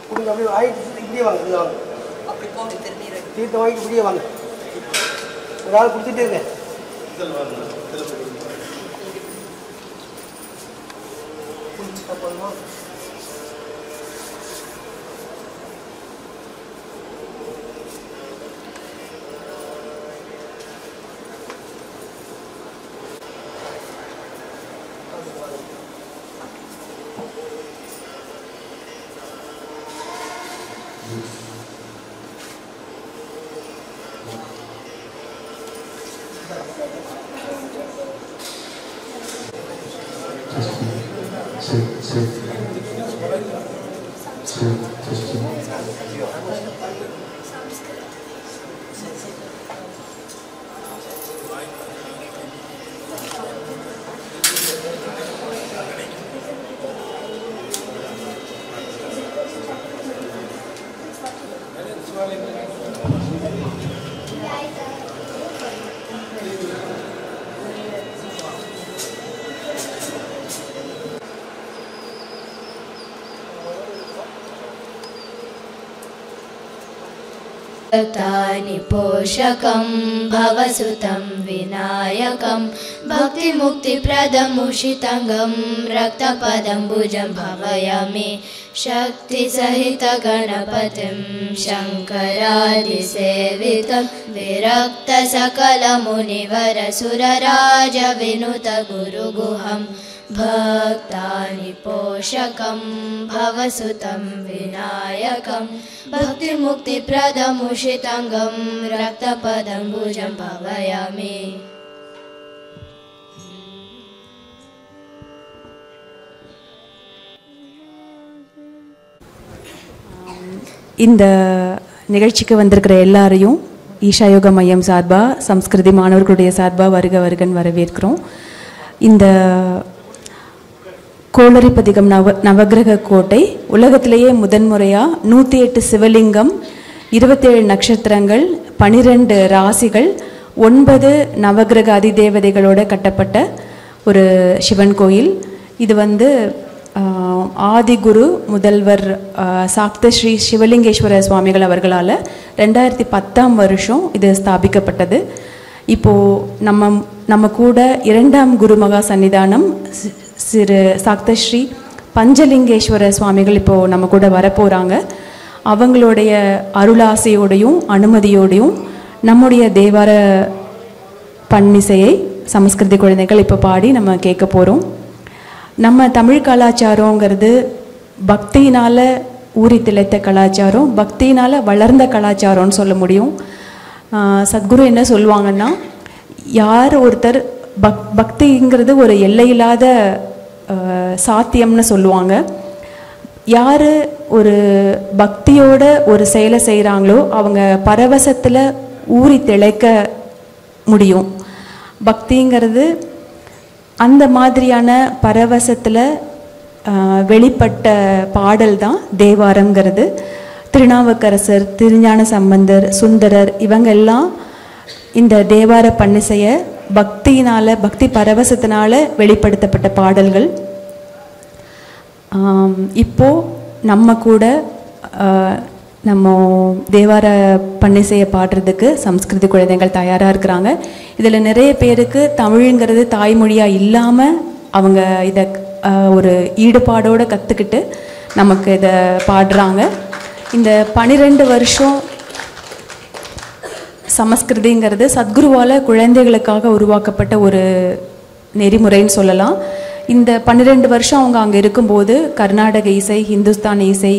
கொடுங்க. அப்படியே ஆயிட்டு இப்படியே வாங்க. இது வாங்க. அப்படி போங்க. திருநீர் தீர்த்தம் வாங்கிட்டு இப்படியே வாங்க. ஒரு ஆள் கொடுத்துட்டே இருங்க. குளிச்சுட்டா போதுமா? तानि पोषकं भवसुतं विनायकं भक्तिमुक्तिप्रदमुषितङ्गं रक्तपदम्बुजं भावयामि शक्तिसहितगणपतिं शङ्करादिसेवितं विरक्तसकलमुनिवरसुरराजविनुतगुरुगुहं भक्तानि पोषकं भवसुतं विनायकं भक्तिमुक्तिप्रदमुषितङ्गं रक्तपदम्बुजं भावयामि. இந்த நிகழ்ச்சிக்கு வந்திருக்கிற எல்லாரையும் ஈஷா யோக மையம் சார்பாக சம்ஸ்கிருதி மாணவர்களுடைய சார்பாக வருக வருகன் வரவேற்கிறோம். இந்த கோளரிப்பதிகம் நவகிரக கோட்டை உலகத்திலேயே முதன்முறையாக 108 சிவலிங்கம், 27 நட்சத்திரங்கள், 12 ராசிகள், 9 நவகிரக அதிதேவதைகளோடு கட்டப்பட்ட ஒரு சிவன் கோயில். இது ஆதிகுரு முதல்வர் சாக்த ஸ்ரீ சிவலிங்கேஸ்வர சுவாமிகள் அவர்களால் 2010ஆம் வருஷம் இது ஸ்தாபிக்கப்பட்டது. இப்போது நம்ம கூட 2ஆம் குரு மகா சன்னிதானம் சிறு சாக்த ஸ்ரீ பஞ்சலிங்கேஸ்வர சுவாமிகள் இப்போது நம்ம கூட வரப்போகிறாங்க. அவங்களுடைய அருளாசையோடையும் அனுமதியோடையும் நம்முடைய தேவார பன்னிசையை சமஸ்கிருதி குழந்தைகள் இப்போ பாடி நம்ம கேட்க போகிறோம். நம்ம தமிழ் கலாச்சாரங்கிறது பக்தியினால் ஊறி திளைத்த கலாச்சாரம், பக்தியினால் வளர்ந்த கலாச்சாரம்னு சொல்ல முடியும். சத்குரு என்ன சொல்லுவாங்கன்னா, யார் ஒருத்தர் பக்திங்கிறது ஒரு எல்லையில்லாத சாத்தியம்னு சொல்லுவாங்க. யார் ஒரு பக்தியோட ஒரு செயலை செய்கிறாங்களோ அவங்க பரவசத்தில் ஊறி திளைக்க முடியும். பக்திங்கிறது அந்த மாதிரியான பரவசத்தில் வெளிப்பட்ட பாடல் தான் தேவாரம்ங்கிறது. திருநாவுக்கரசர், திருஞான சம்பந்தர், சுந்தரர் இவங்கெல்லாம் இந்த தேவார பன்னிசையை பக்தியினால், பக்தி பரவசத்தினால வெளிப்படுத்தப்பட்ட பாடல்கள். இப்போது நம்ம கூட நம்ம தேவார பன்னிசையை பாடுறதுக்கு சம்ஸ்கிருதி குழந்தைகள் தயாராக இருக்கிறாங்க. இதில் நிறைய பேருக்கு தமிழுங்கிறது தாய்மொழியாக இல்லாமல் அவங்க இதை ஒரு ஈடுபாடோடு கற்றுக்கிட்டு நமக்கு இதை பாடுறாங்க. இந்த 12 வருஷம் சமஸ்கிருதிங்கிறது சத்குருவால் குழந்தைகளுக்காக உருவாக்கப்பட்ட ஒரு நெறிமுறைன்னு சொல்லலாம். இந்த 12 வருஷம் அவங்க அங்கே இருக்கும்போது கர்நாடக இசை, ஹிந்துஸ்தான் இசை,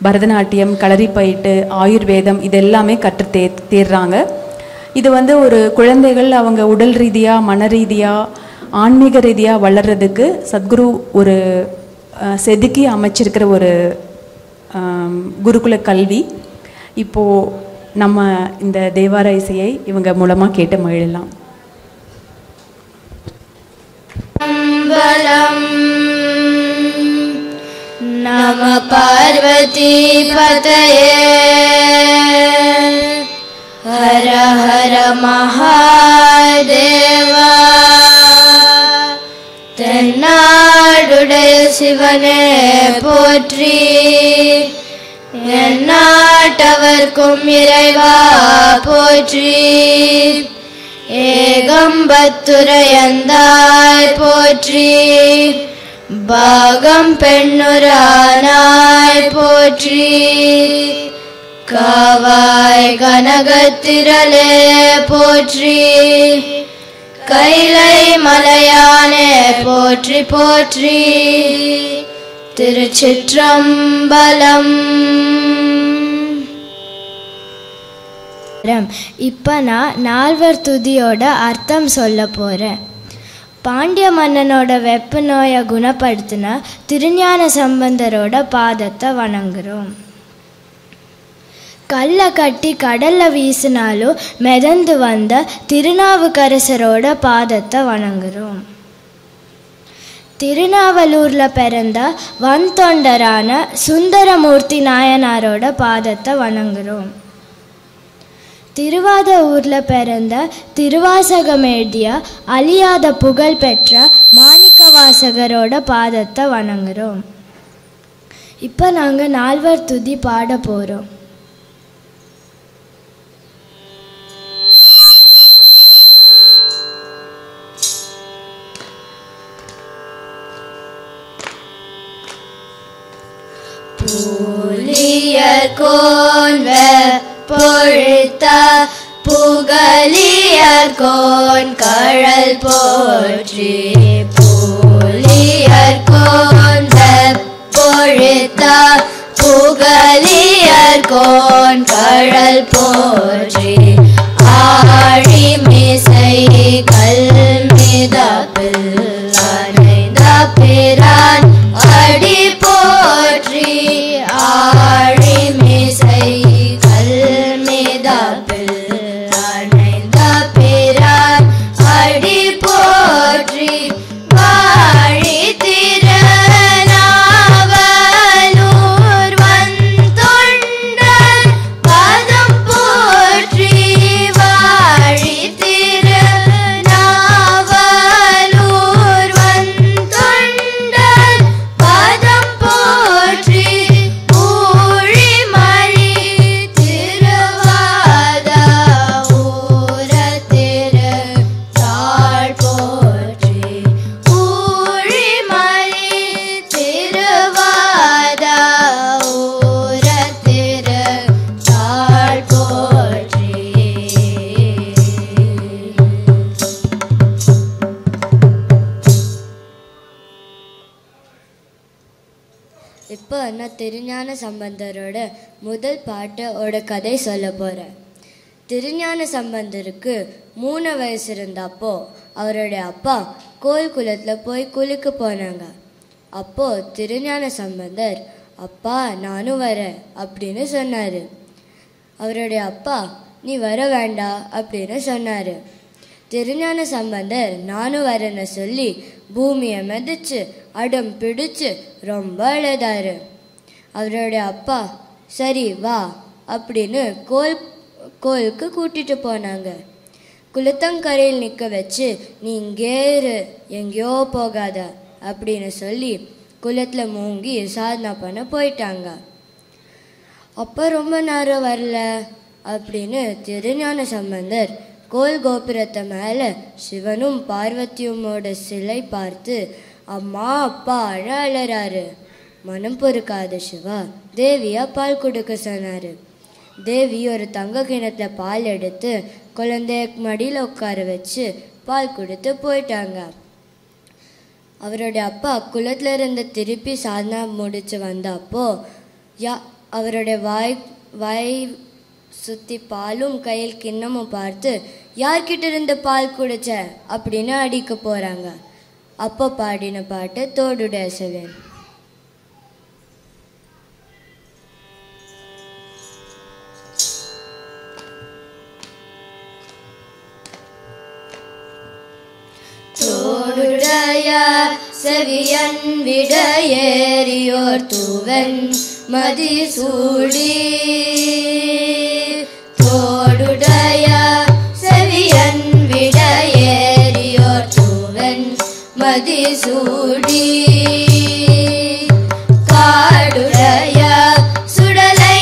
பரதநாட்டியம், களரிப்பயிட்டு, ஆயுர்வேதம் இதெல்லாமே கற்று தேர்றாங்க. இது ஒரு குழந்தைகள் அவங்க உடல் ரீதியாக, மன ரீதியாக, ஆன்மீக ரீதியாக வளர்கிறதுக்கு சத்குரு ஒரு செதுக்கி அமைச்சிருக்கிற ஒரு குருகுல கல்வி. இப்போது நம்ம இந்த தேவார இசையை இவங்க மூலமாக கேட்டு மகிழலாம். நம பார்வதி பதயே ஹர ஹர மகாதேவா. தென்னாடுடைய சிவனே போற்றி, எந்நாட்டவர்க்கும் இறைவா போற்றி. ஏகம்பத்துரையந்தாய் போற்றி. பாகம் பெண்ணுரானாய் போற்றி. காவாய் கனகத்திரளே போற்றி. கைலை மலையானே போற்றி போற்றி. திருச்சிற்றம்பலம். இப்போ நான் நால்வர் துதியோட அர்த்தம் சொல்ல போகிறேன். பாண்டிய மன்னனோட வெப்ப நோயை குணப்படுத்தின திருஞான சம்பந்தரோட பாதத்தை வணங்குறோம். கல்லை கட்டி கடலில் வீசினாலும் மிதந்து வந்த திருநாவுக்கரசரோட பாதத்தை வணங்குறோம். திருநாவலூரில் பிறந்த வன்தொண்டரான சுந்தரமூர்த்தி நாயனாரோட பாதத்தை வணங்குறோம். திருவாதூரில் பிறந்த திருவாசகமேடிய அழியாத புகழ் பெற்ற மாணிக்கவாசகரோட பாதத்தை வணங்குறோம். இப்போ நாங்கள் நால்வர் துதி பாட போகிறோம். புலியர்கோன் பொழுத்த புகலியர்கோன் கழல் போற்றி. புலியர்கோன் பொழுத்த புகலியர்கோன் கழல் போற்றி. ஆழிமிசை கல்மிதப்பில் அணைந்த பிரான் அடி போற்றி. ஆழிமிசை கல்மிதப்பில் அணைந்த பிரான் அடி போற்றி. வாழி திருநாவலூர் வன்தொண்டர் பதம் போற்றி. வாழி திருநாவலூர் வன்தொண்டர் பதம் போற்றி. ஊழிமழி திருவாத ஊரத்திரு தாழ் போற்றி. ஊழிமழி திருவாத ஊரத்திரு தாழ் போற்றி. இப்போ நான் திருஞான சம்பந்தரோட முதல் பாட்டோட கதை சொல்ல போகிறேன். திருஞான சம்பந்தருக்கு 3 வயசு இருந்தப்போ அவருடைய அப்பா கோயில் குளத்தில் போய் குளிக்க போனாங்க. அப்போது திருஞான சம்பந்தர், அப்பா நானும் வரேன் அப்படின்னு சொன்னார். அவருடைய அப்பா, நீ வர வேண்டாம் அப்படின்னு சொன்னார். திருஞான சம்பந்தர் நானும் வரேன்னு சொல்லி பூமியை மிதிச்சு அடம் பிடிச்சு ரொம்ப அழுதாரு. அவருடைய அப்பா, சரி வா அப்படின்னு கோயிலுக்கு கூட்டிட்டு போனாங்க. குளத்தங்கரையில் நிற்க வச்சு, நீ இங்கே இரு, எங்கேயோ போகாத அப்படின்னு சொல்லி குளத்தில் மூங்கி சாதனை பண்ண போயிட்டாங்க. அப்போ ரொம்ப நேரம் வரல அப்படின்னு திருஞான சம்பந்தர் கோயில் கோபுரத்தை மேலே சிவனும் பார்வதியுமோட சிலை பார்த்து அம்மா அப்பா அழறாரு. மனம் பொறுக்காத சிவா தேவியா பால் கொடுக்க சொன்னார். தேவி ஒரு தங்க கிணத்துல பால் எடுத்து குழந்தைய மடியில் உட்கார வச்சு பால் கொடுத்து போயிட்டாங்க. அவருடைய அப்பா குளத்துல இருந்து திருப்பி சாதனா முடிச்சு வந்தப்போ அவருடைய வாய் சுற்றி பாலும் கையில் கிண்ணமும் பார்த்து, யார்கிட்ட இருந்து பால் குடிச்ச அப்படின்னு அடிக்க போகிறாங்க. அப்போ பாடின பாட்டு தோடுடைய சிவன். தோடுடைய செவியன் விடையேறியோர் தூவன் மதிசூடி. தோடுடைய செவியன் விடையேறியோர் தூவன் மதிசூடி. காடுடைய சுடலை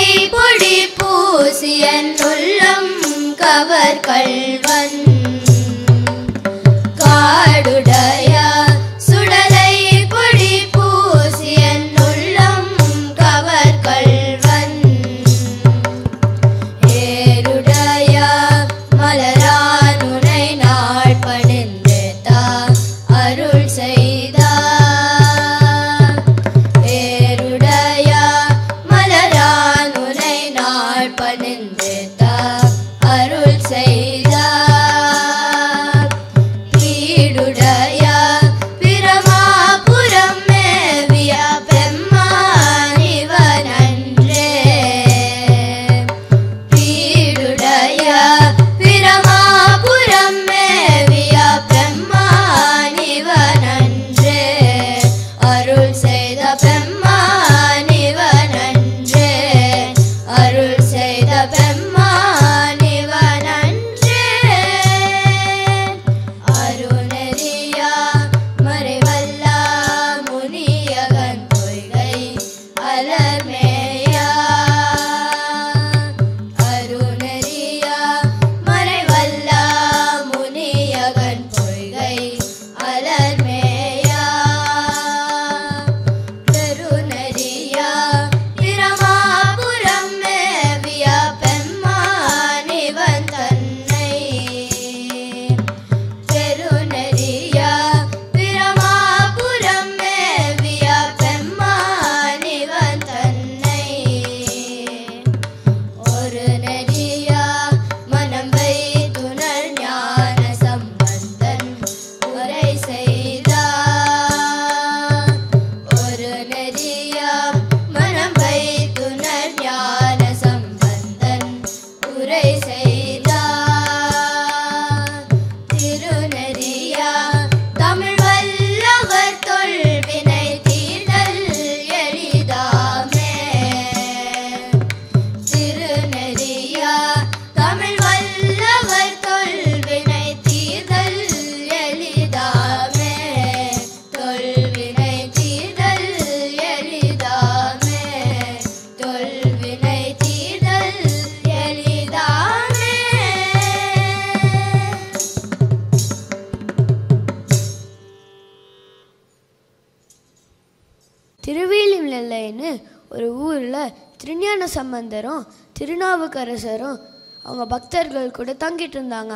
திருவேலிமலைன்னு ஒரு ஊரில் திருஞான சம்பந்தரும் திருநாவுக்கரசரும் அவங்க பக்தர்கள் கூட தங்கிட்டு இருந்தாங்க.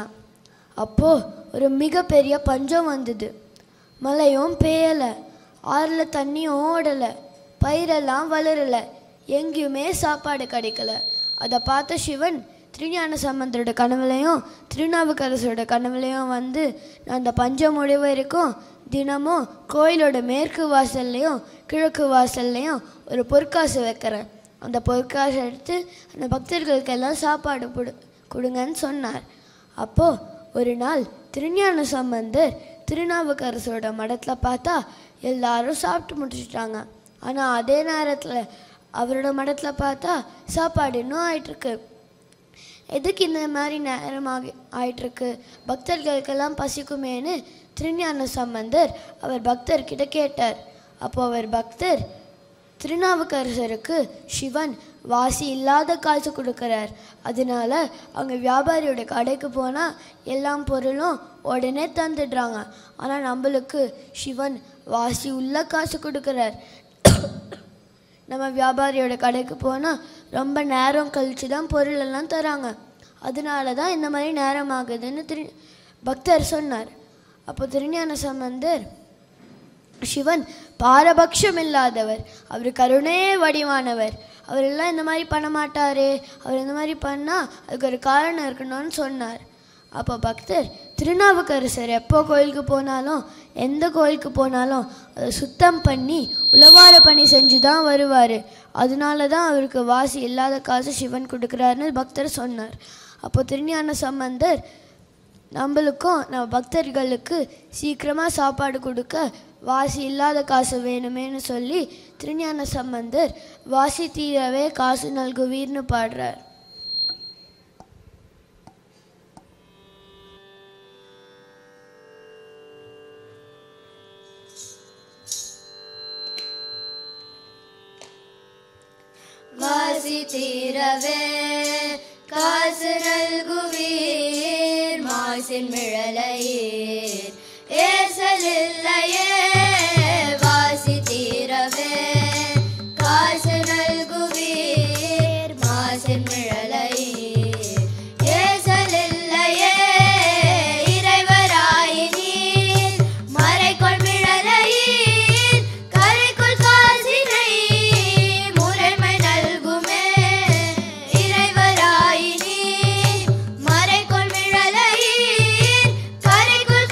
அப்போது ஒரு மிகப்பெரிய பஞ்சம் வந்தது. மழையும் பெய்யலை, ஆறில் தண்ணியும் ஓடலை, பயிரெல்லாம் வளரலை, எங்கேயுமே சாப்பாடு கிடைக்கல. அதை பார்த்த சிவன் திருஞான சம்பந்தரோட கனவுலையும் திருநாவுக்கரசரோட கனவுலையும் வந்து, நான் அந்த பஞ்சம் முடிவு வரைக்கும் தினமும் கோயிலோட மேற்கு வாசல்லையும் கிழக்கு வாசல்லையும் ஒரு பொற்காசு வைக்கிறேன். அந்த பொற்காசை எடுத்து அந்த பக்தர்களுக்கெல்லாம் சாப்பாடு கொடுங்கன்னு சொன்னார். அப்போது ஒரு நாள் திருஞான சம்பந்தர் திருநாவுக்கரசரோட மடத்தில் பார்த்தா எல்லாரும் சாப்பிட்டு முடிச்சுட்டாங்க. ஆனால் அதே நேரத்தில் அவரோட மடத்தில் பார்த்தா சாப்பாடு இன்னும் ஆயிட்டுருக்கு. எதுக்கு இந்த மாதிரி நேரமாக ஆயிட்டுருக்கு, பக்தர்களுக்கெல்லாம் பசிக்குமேன்னு திருஞான சம்பந்தர் அவர் பக்தர்கிட்ட கேட்டார். அப்போ அவர் பக்தர், திருநாவுக்கரசருக்கு சிவன் வாசி இல்லாத காசு கொடுக்குறார், அதனால அவங்க வியாபாரியோட கடைக்கு போனால் எல்லா பொருளும் உடனே தந்துடுறாங்க. ஆனால் நம்மளுக்கு சிவன் வாசி உள்ள காசு கொடுக்குறார். நம்ம வியாபாரியோட கடைக்கு போனால் ரொம்ப நேரம் கழித்து தான் பொருள் எல்லாம் தராங்க, அதனால தான் இந்த மாதிரி நேரம் ஆகுதுன்னு பக்தர் சொன்னார். அப்போ திருஞான சம்பந்தர், சிவன் பாரபட்சம் இல்லாதவர், அவர் கருணையே வடிவானவர், அவரெல்லாம் இந்த மாதிரி பண்ண மாட்டாரே, அவர் இந்த மாதிரி பண்ணால் அதுக்கு ஒரு காரணம் இருக்கணும்னு சொன்னார். அப்போ பக்தர், திருநாவுக்கரசர் எப்போ கோயிலுக்கு போனாலும் எந்த கோயிலுக்கு போனாலும் அதை சுத்தம் பண்ணி உழவார பணி செஞ்சு தான் வருவார், அதனால தான் அவருக்கு வாசி இல்லாத காசு சிவன் கொடுக்குறாருன்னு பக்தர் சொன்னார். அப்போ திருஞான சம்பந்தர், நம்மளுக்கும் நம்ம பக்தர்களுக்கு சீக்கிரமாக சாப்பாடு கொடுக்க வாசி இல்லாத காசு வேணுமேனு சொல்லி திருஞான சம்பந்தர் வாசி தீரவே காசு நல்குவீர்னு பாடுறார். வாசி தீரவே காசு நல்குவீர், மாசின் மிழலையீர் ஏசலில்லையே. வாசி தீரவே காசு நல்குவீர், மாசின் மிழலையீர் ஏசலில்லையே. இறைவராயினீர் மறைக்கொள் மிழலையீர், கரைக்குள் காசினை முறைமை நல்குமே. இறைவராயினீர் மறைக்கொள் மிழலையீர், கரைக்குள்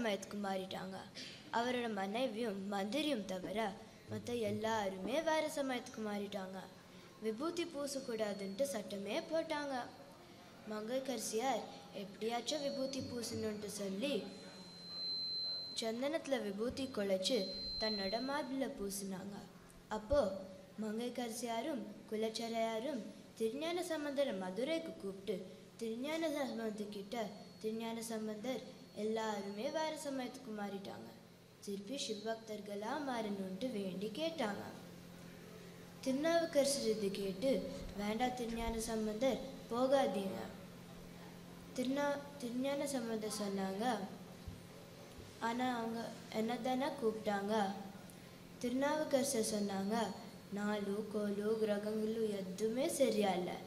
சமயத்துக்கு மாறிட்டாங்க. அவரோட மனைவியும் மந்திரியும் தவிர மற்ற எல்லாருமே வேற சமயத்துக்கு மாறிட்டாங்க. விபூதி பூசக்கூடாதுன்ட்டு சட்டமே போட்டாங்க. மங்கைக்கரசியார் எப்படியாச்சும் விபூதி பூசணுன்ட்டு சொல்லி சந்தனத்தில் விபூதி குழைச்சி தன்னோட மார்பில் பூசினாங்க. அப்போது மங்கைக்கரசியாரும் குலச்சரையாரும் திருஞான சம்பந்தரை மதுரைக்கு கூப்பிட்டு திருஞான சம்பந்தர்கிட்ட திருஞான சம்பந்தர் எல்லாருமே வேற சமயத்துக்கு மாறிட்டாங்க, திருப்பி சிவபக்தர்களாக மாறணுன்ட்டு வேண்டி கேட்டாங்க. திருநாவுக்கரசர் இது கேட்டு வேண்டாம் திருஞான சம்பந்தர் போகாதீங்க. திருஞான சம்பந்தர் சொன்னாங்க, ஆனால் அவங்க என்ன தானே கூப்பிட்டாங்க. திருநாவுக்கரசர் சொன்னாங்க, நாளும் கோலும் கிரகங்களும் எதுவுமே சரியா இல்லை,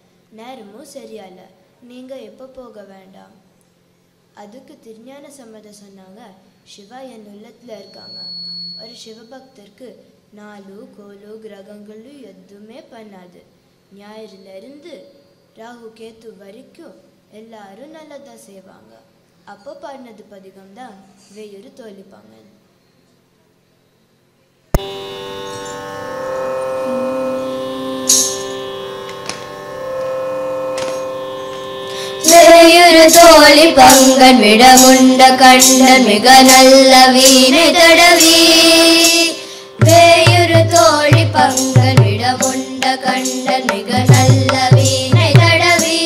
நேரமும் சரியா இல்லை, நீங்கள் எப்போ போக வேண்டாம். அதுக்கு திருஞான சம்பந்தர் சொன்னாங்க, சிவா என் உள்ளத்தில் இருக்காங்க. ஒரு சிவபக்தருக்கு நாளும் கோலும் கிரகங்களும் எதுவுமே பண்ணாது. ஞாயிறுலேருந்து ராகு கேத்து வரைக்கும் எல்லாரும் நல்லதாக செய்வாங்க. அப்போ பாடினது பதிகம் தான் வேயூர் தோழிப்பாங்க. வேயுறு தோழி பங்கன் விடமுண்ட கண்டன் மிக நல்ல வீணை தடவி. வேயுறு தோழி பங்கன் விடமுண்ட கண்டன் மிக நல்ல வீணை தடவி.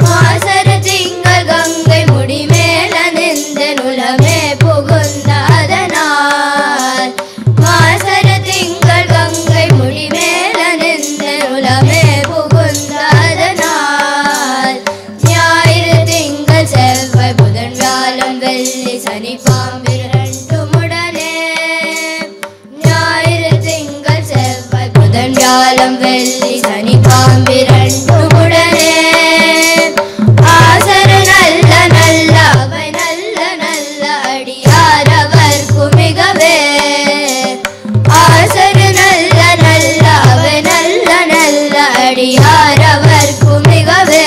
மாசர திங்கள் கங்கை முடி மேல நின்ற நுலமே புகுந்த அதனால். மாசர திங்கள் கங்கை முடி மேல நின்ற நுலமே புகுந்த அதனால். ஞாயிறு திங்கள் செவ்வாய் புதன் வியாழன் வெள்ளி சனி பாம்பிரண்டுமுடனே. ஞாயிறு திங்கள் செவ்வாய் புதன் வியாழன் வெள்ளி சனி பாம்பிரண்டுமுடனே. ஆசர நல்ல நல்ல அவை நல்ல நல்ல அடியார் அவர்க்கு மிகவே. ஆசர நல்ல நல்ல அவை நல்ல நல்ல அடியார் அவர்க்கு மிகவே.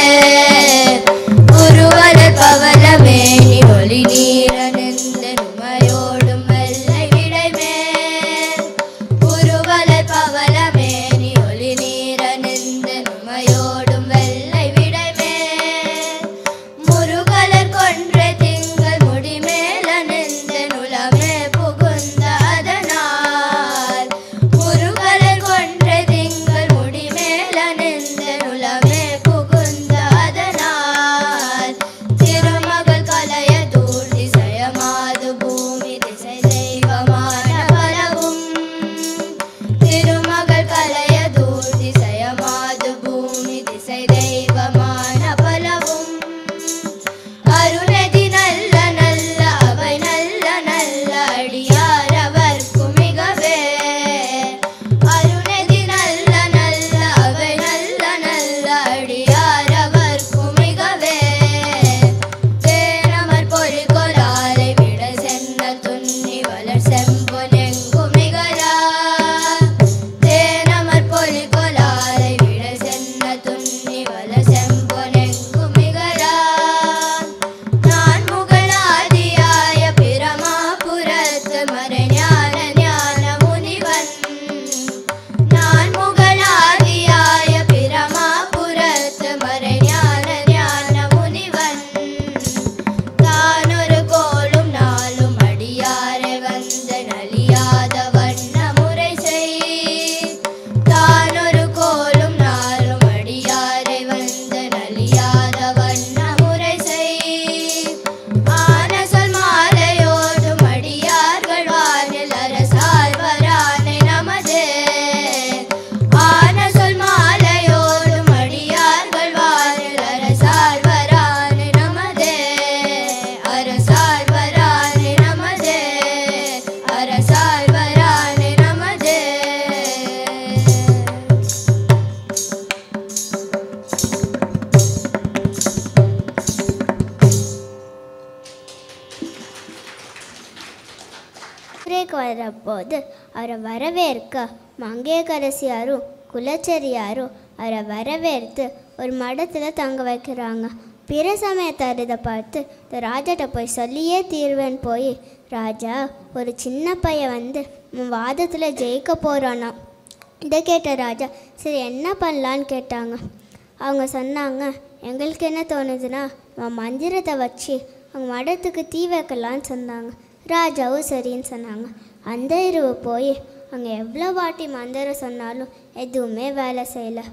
உருவலர் பவளமேனி ஒளி நீரணிந்த நுமையோடும் வெள்ளை விடைமேல். உருவலர் பவளமேனி ஒளி நீரணிந்த நுமையோடும் வெள்ளை விடைமேல். முருகலர் கொன்றை திங்கள் முடி மேல நின்ற நுலமே புகுந்த அதனால். முருகலர் கொன்றை திங்கள் முடி மேல நின்ற நுலமே புகுந்த அதனால். திருமகள் கலைய தூள் திசையமாது பூமி திசை தெய்வமான பலவும். திருமகள் கலைய தூள் திசையமாது பூமி திசை தெய்வமான பலவும். அருணதி நல்ல நல்ல அவை நல்ல நல்ல அடியார் அவர்க்கு மிகவே. அருணதி நல்ல நல்ல அவை நல்ல நல்ல அடியார் அவர்க்கு மிகவே. தேனமர் பொறிகொலாலை விட சென்ன துன்னி வளர் செம்பொனெங்கு மிகலா. தேனமர் பொறிகொலாலை விட சென்ன துன்னி வளர் செம்பொனெங்கு மிகலா. நான் முகலாதியாய பிரமாபுரத்து மறைஞான ஞான முனிவன். நான் முகலாதியாய பிரமாபுரத்து மறைஞான ஞான முனிவன். தானொரு கோலும் நாளும் அடியாரை வந்த நலியாத வண்ண முறை செய். தானொரு கோலும் நாளும் அடியாரை வந்த நலியாத வண்ண முறை செய். ஆன சொல் மாலையோடும் அடியார்கள் வானில் அரசாழ்வரானை நமதே. ஆன சொல் மாலையோடும் அடியார்கள் வானில் அரசாழ்வரானை நமதே. அரசாழ்வரானை நமதே. அரசாழ்வரானை நமதே. ஊரேக்கு வரப்போது அவரை வரவேற்க மங்கையர்க்கரசியாரும் குலச்சரியாரும் அவரை வரவேற்று ஒரு மடத்தில் தங்க வைக்கிறாங்க. பிற சமயத்தாரதை பார்த்து இந்த ராஜாட்ட போய் சொல்லியே தீர்வேன்னு போய், ராஜா ஒரு சின்ன பையன் வந்து வாதத்தில் ஜெயிக்க போகிறானா. இதை கேட்ட ராஜா சரி என்ன பண்ணலான்னு கேட்டாங்க. அவங்க சொன்னாங்க, எங்களுக்கு என்ன தோணுதுன்னா நம்ம மந்திரத்தை வச்சு அவங்க மடத்துக்கு தீ வைக்கலான்னு சொன்னாங்க. ராஜாவும் சரின்னு சொன்னாங்க. அந்த இரவு போய் அங்கே எவ்வளோ வாட்டி மந்திரம் சொன்னாலும் எதுவுமே வேலை செய்யலை.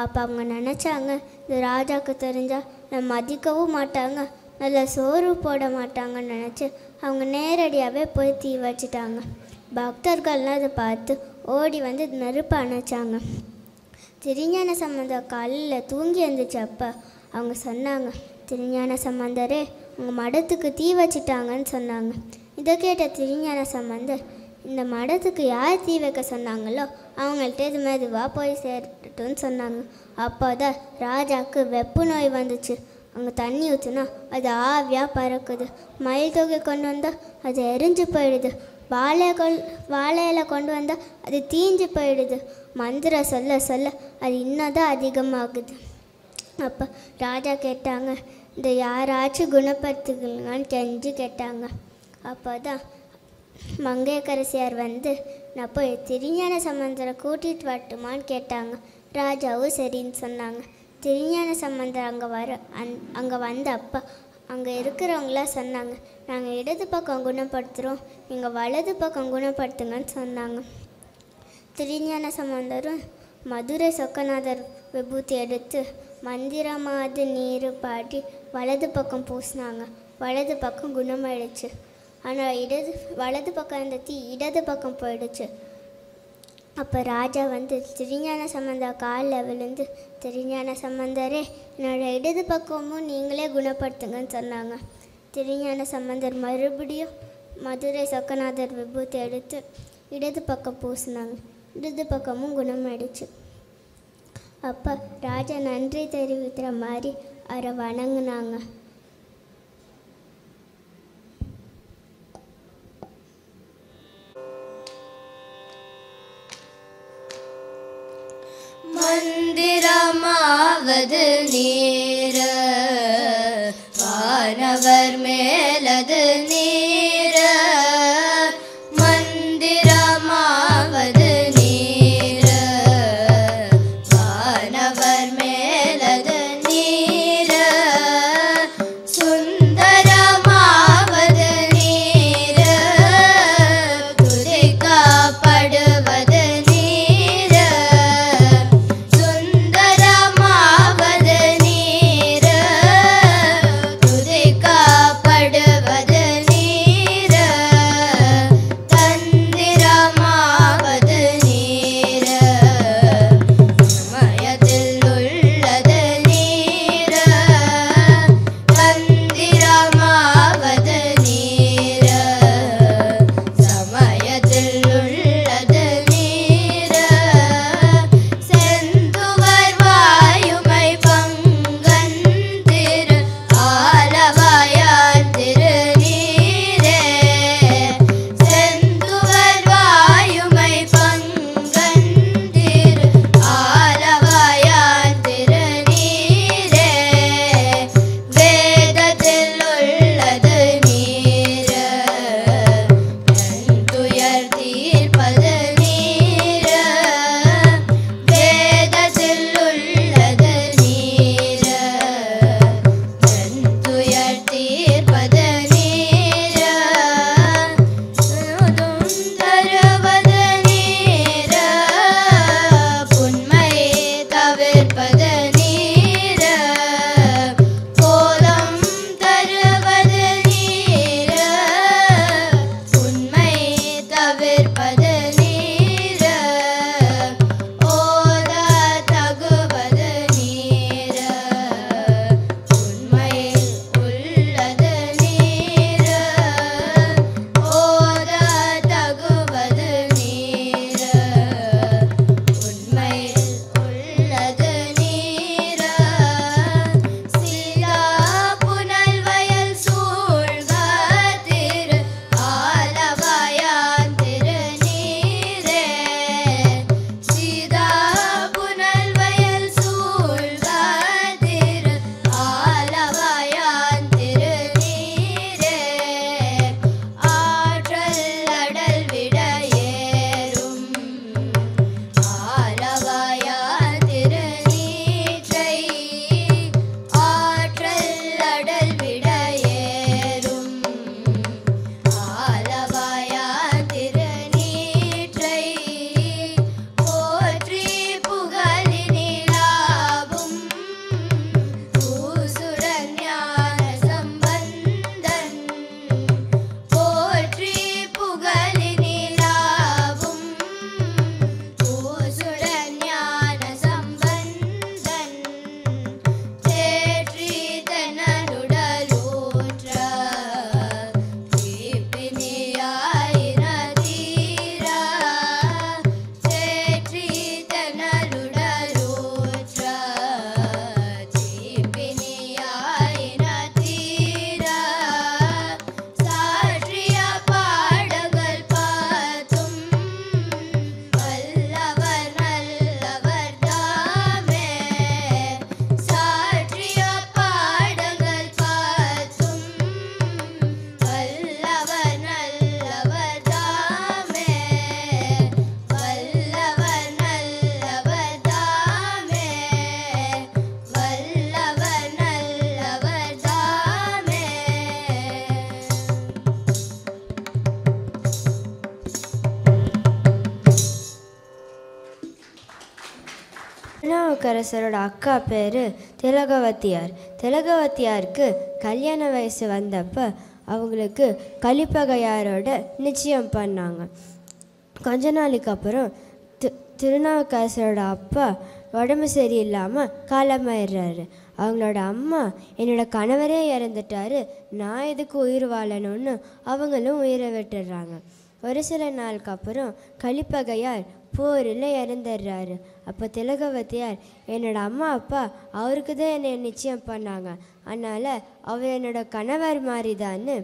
அப்போ அவங்க நினச்சாங்க, இந்த ராஜாவுக்கு தெரிஞ்சால் நம்ம மதிக்கவும் மாட்டாங்க, நல்ல சோறு போட மாட்டாங்கன்னு நினச்சி அவங்க நேரடியாகவே போய் தீ வச்சிட்டாங்க. பக்தர்கள்லாம் அதை பார்த்து ஓடி வந்து நெருப்பு அணைச்சாங்க. திருஞான சம்பந்தர் காலையில் தூங்கி எழுந்திரிச்சப்போ அவங்க சொன்னாங்க, திருஞான சம்பந்தரே உங்கள் மடத்துக்கு தீ வச்சிட்டாங்கன்னு சொன்னாங்க. இதை கேட்ட திருஞான சம்பந்தர், இந்த மடத்துக்கு யார் தீ வைக்க சொன்னாங்களோ அவங்கள்ட்ட இது மெதுவாக போய் சேரட்டும்னு சொன்னாங்க. அப்போ தான் ராஜாவுக்கு வெப்பு நோய் வந்துச்சு. அங்கே தண்ணி ஊற்றுனா அது ஆவியாக பறக்குது. மயில் தொகை கொண்டு வந்தால் அது எரிஞ்சு போயிடுது. வாழையில கொண்டு வந்தால் அது தீஞ்சு போயிடுது. மந்திரம் சொல்ல சொல்ல அது இன்னும் தான் அதிகமாகுது. அப்போ ராஜா கேட்டாங்க, இந்த யாராச்சும் குணப்படுத்துக்கலான்னு கெஞ்சி கேட்டாங்க. அப்போ தான் மங்கையரசியார் வந்து, நான் போய் திருஞான சம்பந்தரை கூட்டிகிட்டு வரட்டுமான்னு கேட்டாங்க. ராஜாவும் சரின்னு சொன்னாங்க. திருஞான சம்பந்தர் அங்கே வந்த அப்போ அங்கே இருக்கிறவங்களாம் சொன்னாங்க, நாங்கள் இடது பக்கம் குணப்படுத்துகிறோம், நீங்கள் வலது பக்கம் குணப்படுத்துங்கன்னு சொன்னாங்க. திருஞான சம்பந்தரும் மதுரை சொக்கநாதர் விபூதி எடுத்து மந்திரமாவது நீர் பாடி வலது பக்கம் பூசினாங்க. வலது பக்கம் குணமாயிடுச்சு. ஆனால் வலது பக்கம் இருந்த தீ இடது பக்கம் போயிடுச்சு. அப்போ ராஜா வந்து திருஞான சம்பந்தர் காலில் விழுந்து, திருஞான சம்பந்தரே என்னோட இடது பக்கமும் நீங்களே குணப்படுத்துங்கன்னு சொன்னாங்க. திருஞான சம்பந்தர் மறுபடியும் மதுரை சொக்கநாதர் விபூதி எடுத்து இடது பக்கம் பூசினாங்க. இடது பக்கமும் குணமாயிடுச்சு. அப்போ ராஜா நன்றி தெரிவிக்கிற மாதிரி அவரை வணங்குனாங்க. மந்திரமாவது நீர வானவர் மேலது நீர, மந்திரமாவது நீர வானவர் மேலது நீர, சுந்தரமாவது நீர துதிக்கப்படுவது நீர, சுந்தரமாவது நீர துதிக்கப்படுவது திருநாவுக்கரசரோட அக்கா பேர் திலகவதியார். திலகவதியாருக்கு கல்யாண வயசு வந்தப்போ அவங்களுக்கு கலிப்பகையாரோட நிச்சயம் பண்ணாங்க. கொஞ்ச நாளைக்கு அப்புறம் திருநாவுக்கரசரோட அப்பா உடம்பு சரியில்லாமல் காலமாயிடுறாரு. அவங்களோட அம்மா என்னோட கணவரே இறந்துட்டாரு, நான் எதுக்கு உயிர் வாழணும்னு அவங்களும் உயிரை விட்டுடுறாங்க. ஒரு சில நாளுக்கு அப்புறம் கலிப்பகையார் போரில் இறந்துடுறாரு. அப்போ திலகவதியார் என்னோட அம்மா அப்பா அவருக்கு தான் என்னை நிச்சயம் பண்ணாங்க, அதனால் அவர் என்னோட கணவர் மாதிரிதான்னு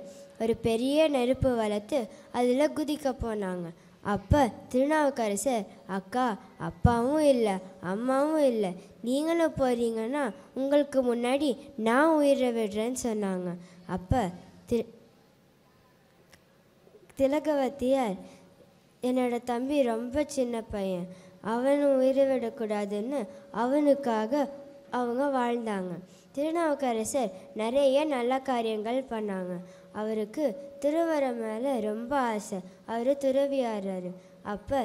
ஒரு பெரிய நெருப்பு வளர்த்து அதில் குதிக்க போனாங்க. அப்போ திருநாவுக்கரசர், அக்கா அப்பாவும் இல்லை அம்மாவும் இல்லை, நீங்களும் போகிறீங்கன்னா உங்களுக்கு முன்னாடி நான் உயிரை விடுறேன்னு சொன்னாங்க. அப்போ திலகவதியார் என்னோட தம்பி ரொம்ப சின்ன பையன், அவனும் உயிரை விடக்கூடாதுன்னு அவனுக்காக அவங்க வாழ்ந்தாங்க. திருநாவுக்கரசர் நிறைய நல்ல காரியங்கள் பண்ணாங்க. அவருக்கு திருவரம் மேலே ரொம்ப ஆசை, அவர் துறவியாகிறாரு. அப்போ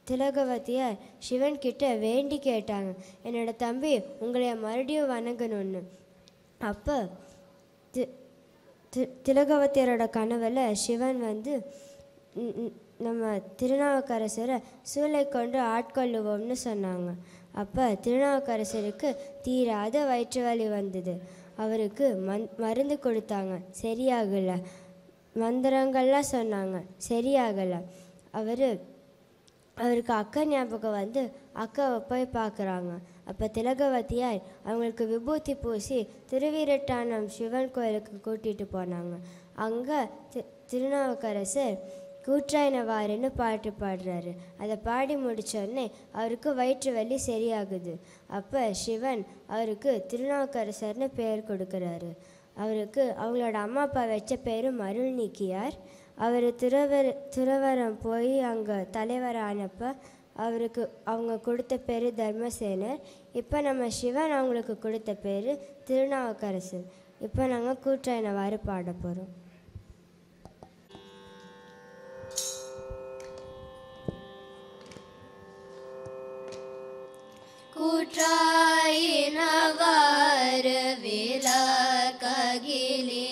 திலகவதியார் சிவன்கிட்ட வேண்டி கேட்டாங்க, என்னோட தம்பி உங்களை மறுபடியும் வணங்கணும்னு. அப்போ திலகவதியாரோட கனவில் சிவன் வந்து நம்ம திருநாவுக்கரசரை சூளை கொண்டு ஆட்கொள்ளுவோம்னு சொன்னாங்க. அப்போ திருநாவுக்கரசருக்கு தீராத வயிற்று வலி வந்தது. அவருக்கு மருந்து கொடுத்தாங்க, சரியாகலை. மந்திரங்கள்லாம் சொன்னாங்க, சரியாகலை. அவருக்கு அக்கா ஞாபகம் வந்து அக்காவை போய் பார்க்குறாங்க. அப்போ திலகவதியார் அவங்களுக்கு விபூதி பூசி திருவீரட்டானம் சிவன் கோயிலுக்கு கூட்டிகிட்டு போனாங்க. அங்கே திருநாவுக்கரசர் கூற்றாயினவாருன்னு பாட்டு பாடுறாரு. அதை பாடி முடித்தோடனே அவருக்கு வயிற்று வலி சரியாகுது. அப்போ சிவன் அவருக்கு திருநாவுக்கரசர்னு பேர் கொடுக்குறாரு. அவருக்கு அவங்களோட அம்மா அப்பா வச்ச பேர் மருள் நீக்கியார். அவர் துறவரம் போய் அங்கே தலைவரானப்போ அவருக்கு அவங்க கொடுத்த பேர் தர்மசேனர். இப்போ நம்ம சிவன் அவங்களுக்கு கொடுத்த பேர் திருநாவுக்கரசர். இப்போ நாங்கள் கூற்றாயினவாறு பாட போகிறோம். கூற்றாயினவாறு விளக்ககிலே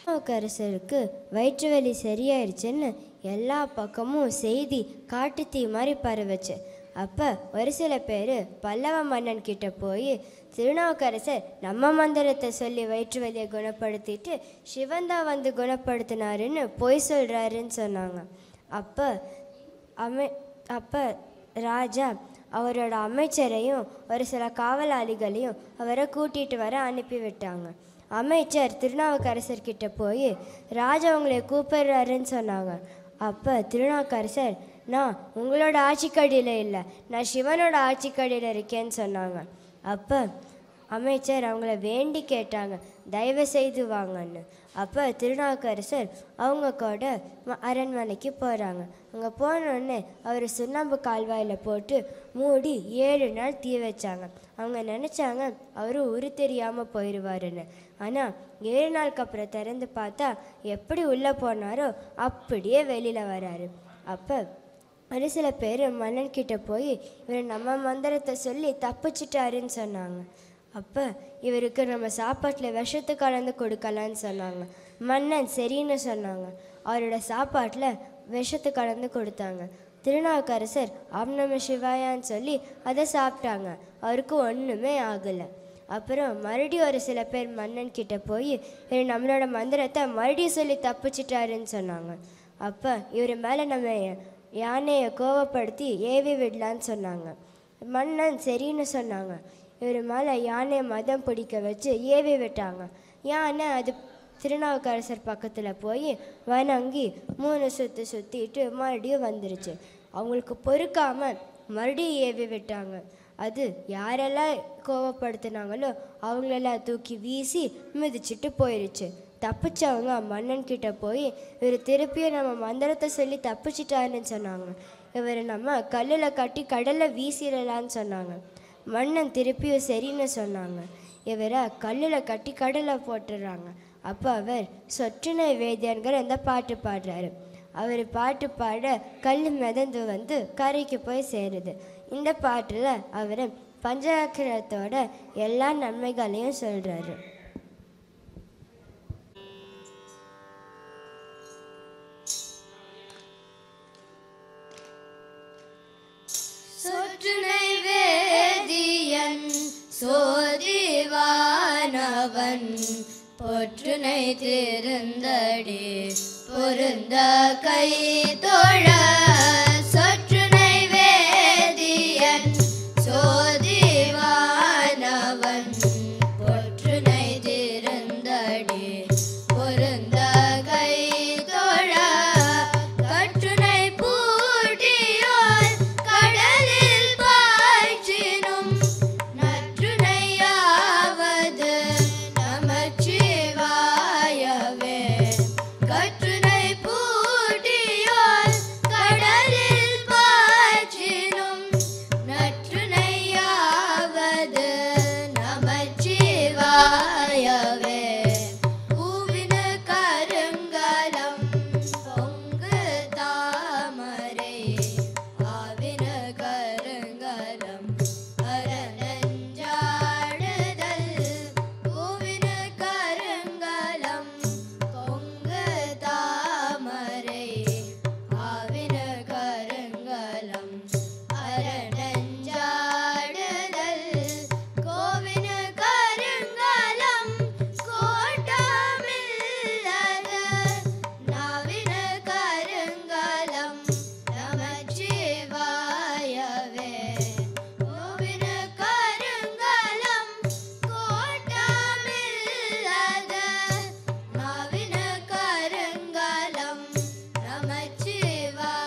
திருநாவுக்கரசருக்கு வயிற்று வலி சரியாயிடுச்சுன்னு எல்லா பக்கமும் செய்தி காட்டு தீ மாதிரி பரவச்சு. அப்போ ஒரு சில பேர் பல்லவ மன்னன் கிட்ட போய் திருநாவுக்கரசர் நம்ம மந்திரத்தை சொல்லி வயிற்று வலியை குணப்படுத்திட்டு சிவந்தா வந்து குணப்படுத்தினாருன்னு பொய் சொல்கிறாருன்னு சொன்னாங்க. அப்போ ராஜா அவரோட அமைச்சரையும் ஒரு சில காவலாளிகளையும் அவரை கூட்டிகிட்டு வர அனுப்பிவிட்டாங்க. அமைச்சர் திருநாவுக்கரசர்கிட்ட போய் ராஜா உங்களை கூப்பிடுறாருன்னு சொன்னாங்க. அப்போ திருநாவுக்கரசர், நான் உங்களோட ஆட்சிக்கடியில் இல்லை, நான் சிவனோட ஆட்சிக்கடியில் இருக்கேன்னு சொன்னாங்க. அப்போ அமைச்சர் அவங்கள வேண்டி கேட்டாங்க, தயவு செய்து வாங்கன்னு. அப்போ திருநாவுக்கரசர் அவங்க கூட அரண்மனைக்கு போகிறாங்க. அங்கே போனோடனே அவர் சுண்ணாம்பு கால்வாயில் போட்டு மூடி 7 நாள் தீ வச்சாங்க. அவங்க நினச்சாங்க அவர் உரு தெரியாமல் போயிடுவாருன்னு. ஆனால் 7 நாளுக்கு அப்புறம் திறந்து பார்த்தா எப்படி உள்ளே போனாரோ அப்படியே வெளியில் வராரு. அப்போ ஒரு சில பேர் மன்னன்கிட்ட போய் இவர் நம்ம மந்திரத்தை சொல்லி தப்பிச்சிட்டாருன்னு சொன்னாங்க. அப்போ இவருக்கு நம்ம சாப்பாட்டில் விஷத்தை கலந்து கொடுக்கலான்னு சொன்னாங்க. மன்னன் சரின்னு சொன்னாங்க. அவரோட சாப்பாட்டில் விஷத்தை கலந்து கொடுத்தாங்க. திருநாவுக்கரசர் ஆம் நம சிவாயான்னு சொல்லி அதை சாப்பிட்டாங்க. அவருக்கு ஒன்றுமே ஆகலை. அப்புறம் மறுபடியும் ஒரு சில பேர் மன்னன் கிட்ட போய் இவர் நம்மளோட மந்திரத்தை மறுபடியும் சொல்லி தப்பிச்சிட்டாருன்னு சொன்னாங்க. அப்போ இவர் மேலே நம்ம யானையை கோவப்படுத்தி ஏவி விடலான்னு சொன்னாங்க. மன்னன் சரின்னு சொன்னாங்க. இவர் மேலே யானையை மதம் பிடிக்க வச்சு ஏவி விட்டாங்க. யானை அது திருநாவுக்கரசர் பக்கத்தில் போய் வணங்கி 3 சுற்று சுற்றிட்டு மறுபடியும் வந்துருச்சு. அவங்களுக்கு பொறுக்காமல் மறுபடியும் ஏவி விட்டாங்க. அது யாரெல்லாம் கோவப்படுத்தினாங்களோ அவங்களெல்லாம் தூக்கி வீசி மிதிச்சுட்டு போயிடுச்சு. தப்பிச்சவங்க மன்னன்கிட்ட போய் இவர் திருப்பியும் நம்ம மந்திரத்தை சொல்லி தப்பிச்சிட்டாருன்னு சொன்னாங்க. இவர் நம்ம கல்லில் கட்டி கடலில் வீசிடலான்னு சொன்னாங்க. மன்னன் திருப்பியும் சரின்னு சொன்னாங்க. இவரை கல்லில் கட்டி கடலில் போட்டுடுறாங்க. அப்போ அவர் சொற்றுனை வேதியன்கிற அந்த பாட்டு பாடுறாரு. அவர் பாட்டு பாட கல் மிதந்து வந்து கரைக்கு போய் சேருது. இந்த பாட்டில் அவர் பஞ்சாக்கிரத்தோட எல்லா நன்மைகளையும் சொல்கிறாரு. சொற்றுனை வேதியன் சோதிவானவன் பொற்றுனை திருந்தடி பொருந்த கை தொழ. சொற்றுனை வேதியன் சோதிவானவன் பொற்றுனை திருந்தடி பொருந்த கை தொழ. கற்றுனை பூட்டியோர் கடலில் பாய்ச்சினும் நற்றுணையாவது நமச்சிவாயவே. கற்றுனை பூட்டியோர் கடலில் பாய்ச்சினும் நற்றுணையாவது நமச்சிவாயவே. பூவின கருங்கலம் பொங்கு தாமரை ஆவின கருங்கலம் அரணஞ்சாடுதல். பூவின கருங்கலம் பொங்கு தாமரை ஆவின கருங்கலம் அரணஞ்சாடுதல். கோவின கருங்கலம் கோட்டமில்லத நாவின கருங்கலம் நமச்சிவாயவே. கோவின கருங்கலம் கோட்டமில்லத நாவின கருங்கலம் நமச்சிவாயவே.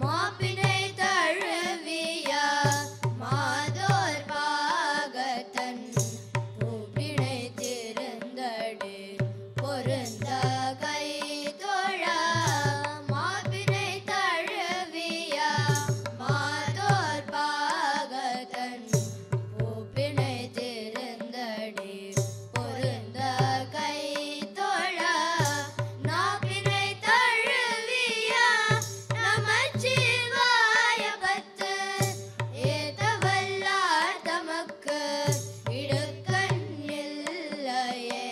மாப்பினை தழுவிய மாதோர் பாகத்தன் பூப்பினை திருந்தடி பொருந்த கை தொழ. மாப்பினை தழுவிய மாதோர் பாகத்தன் பூப்பினை திருந்தடி பொருந்த கை தொழ. நாப்பினை தழுவிய நமச்சிவாய பத்து ஏத்தவல்லார் தமக்கு இடுக்கண் இல்லையே.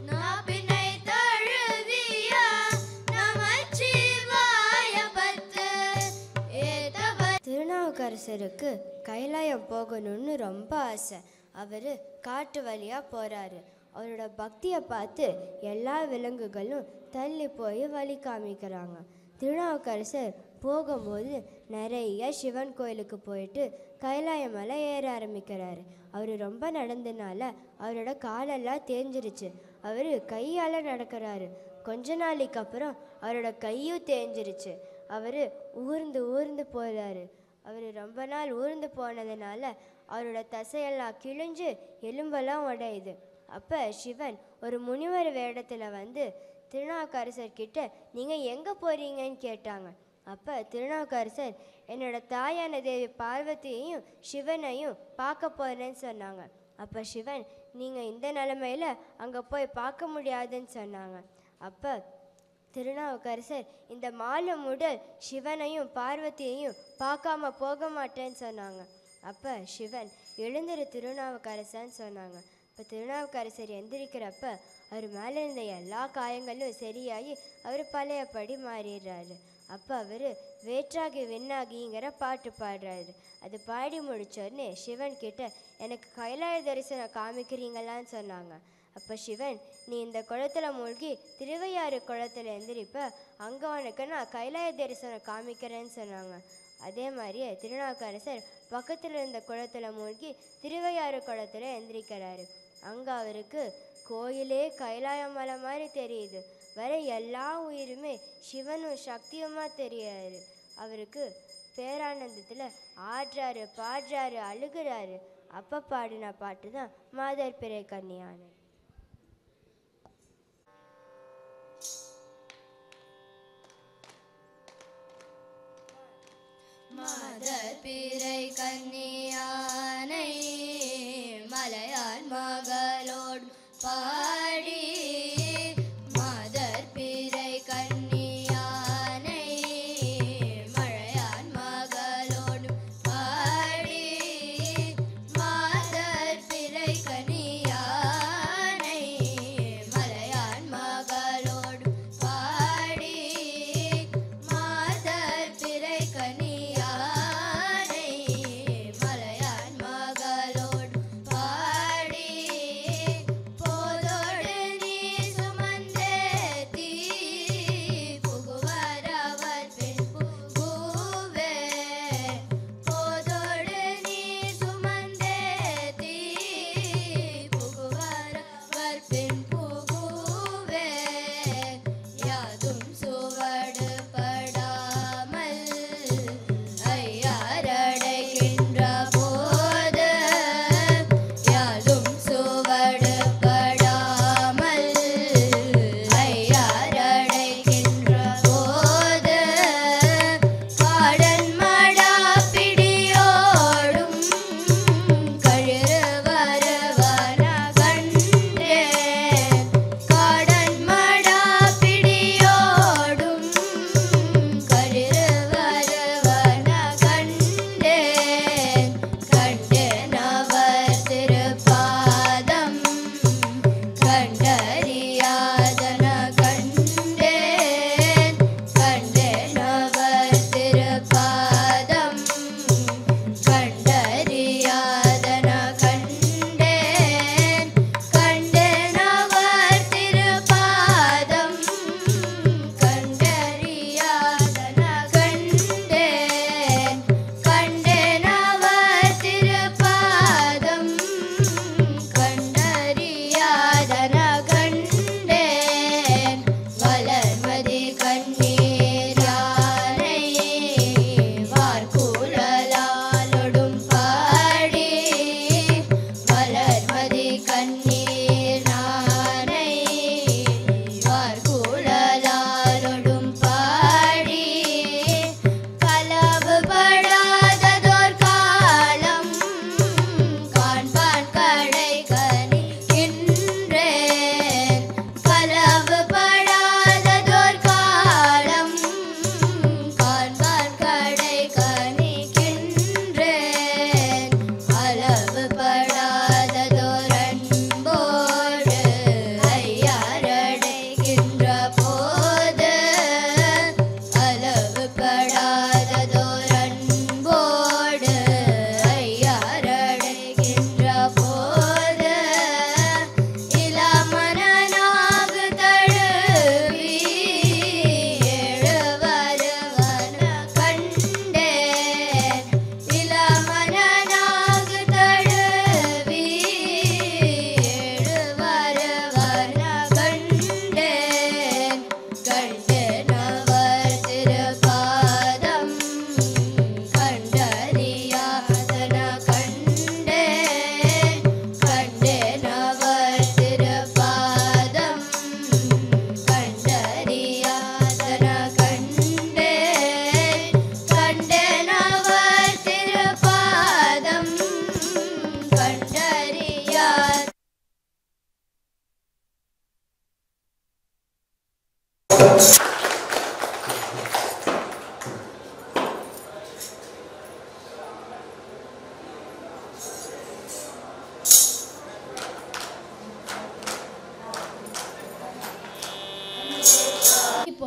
நாப்பினை தழுவிய நமச்சிவாய பத்து ஏத்தவ. திருநாவுக்கரசருக்கு கைலாயம் போகணும்னு ரொம்ப ஆசை. அவர் காட்டு வழியாக போகிறாரு. அவரோட பக்தியை பார்த்து எல்லா விலங்குகளும் தள்ளி போய் வழி காமிக்கிறாங்க. திருநாவுக்கரசர் போகும்போது நிறைய சிவன் கோயிலுக்கு போயிட்டு கைலாய மலை ஏற ஆரம்பிக்கிறாரு. அவர் ரொம்ப நடந்தனால அவரோட காலெல்லாம் தேஞ்சிருச்சு. அவர் கையால் நடக்கிறாரு. கொஞ்ச நாளைக்கு அப்புறம் அவரோட கையும் தேஞ்சிருச்சு. அவர் ஊர்ந்து போகிறாரு. அவர் ரொம்ப நாள் ஊர்ந்து போனதுனால அவரோட தசையெல்லாம் கிழிஞ்சு எலும்பெல்லாம் உடையுது. அப்போ சிவன் ஒரு முனிவர் வேடத்தில் வந்து திருநாவுக்கரசர்கிட்ட நீங்கள் எங்கே போகிறீங்கன்னு கேட்டாங்க. அப்போ திருநாவுக்கரசர் என்னோட தாயான தேவி பார்வதியையும் சிவனையும் பார்க்க போகிறேன்னு சொன்னாங்க. அப்போ சிவன் நீங்கள் இந்த நிலமையில் அங்கே போய் பார்க்க முடியாதுன்னு சொன்னாங்க. அப்போ திருநாவுக்கரசர் இந்த மாலமுடல் சிவனையும் பார்வதியையும் பார்க்காம போக மாட்டேன்னு சொன்னாங்க. அப்போ சிவன் எழுந்திரு திருநாவுக்கரசன்னு சொன்னாங்க. இப்போ திருநாவுக்கரசர் எந்திரிக்கிறப்ப அவர் மேலே இருந்த எல்லா காயங்களும் சரியாகி அவர் பழையபடி மாறிடுறாரு. அப்போ அவர் வேற்றாகி விண்ணாகிங்கிற பாட்டு பாடுறாரு. அது பாடி முடித்தோடனே சிவன் கிட்ட எனக்கு கைலாய தரிசனம் காமிக்கிறீங்களான்னு சொன்னாங்க. அப்போ சிவன் நீ இந்த குளத்தில் மூழ்கி திருவையாறு குளத்தில் எந்திரிப்ப அங்கே உனக்கு நான் கைலாய தரிசனம் காமிக்கிறேன்னு சொன்னாங்க. அதே மாதிரியே திருநாவுக்கரசர் பக்கத்தில் இருந்த குளத்தில் மூழ்கி திருவையாறு குளத்தில் எந்திரிக்கிறாரு. அங்கே அவருக்கு கோயிலே கைலாய மலை மாதிரி தெரியுது. வர எல்லா உயிருமே சிவனும் சக்தியுமா தெரியாரு. அவருக்கு பேரானந்தத்தில் ஆடுறாரு, பாடுறாரு, அழுகிறாரு. அப்போ பாடின பாட்டு தான் மாதர் பிறை கன்னியானை. மாதர் பிறை கன்னியானை மலையான் மகளோடு பாடி மாதர் பிறை கன்னியானை மலையான் மகளோடு பாடி மாதர் பிறை கன்னியானை மலையான் மகளோடு பாடி மாதர் பிறை கன்னியானை மலையான்